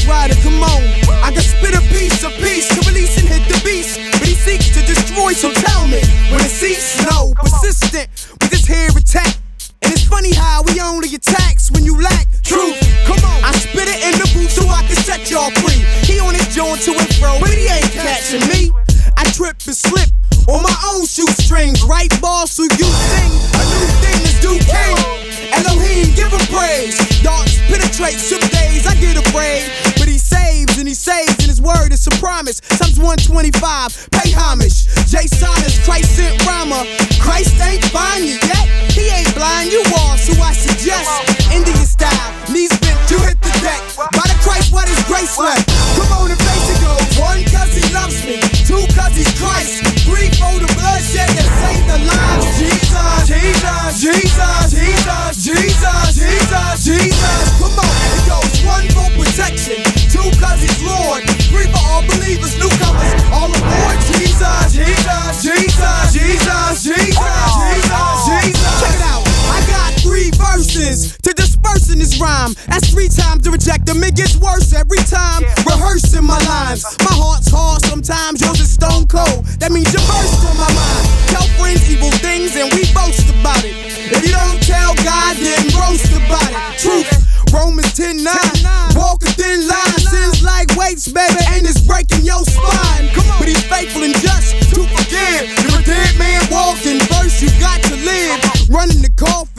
Ghost Rider, come on. I can spit a piece of peace to release and hit the beast, but he seeks to destroy, so tell me when it cease. No, persistent with this hair attack. And it's funny how he only attacks when you lack truth. Come on, I spit it in the booth so I can set y'all free. He on his jaw to and fro, but he ain't catching me. I trip and slip on my own shoestrings. Right ball, so you sing. A new thing is due king. Elohim, give him praise. Darts penetrate, some days I get afraid. But he saves, and his word is a promise. Psalms 125, pay homage. Jason is Christ sent rhymer. Christ ain't find you yet. He ain't blind, you are, so I suggest Indian style, knees bent, you hit the deck. By the Christ, what is grace left? Come on and face it, go. 1, cause he loves me. 2, cause he's Christ. 3, for the bloodshed that saved the lives. Jesus, Jesus, Jesus, Jesus, Jesus, Jesus, Jesus. Come on, it goes. 1, for protection. 2, cause he's Lord. 3, for all believers, newcomers, all aboard. Jesus, Jesus, Jesus, Jesus, Jesus, Jesus, Jesus. Check it out, I got 3 verses to disperse in this rhyme. That's 3 times to reject them, it gets worse every time. Rehearsing my lines, my heart's hard sometimes, yours is stone cold. That means you burst on my mind. Tell friends evil things and we boast about it. If you don't tell God, then roast about it. Truth, Romans 10:9.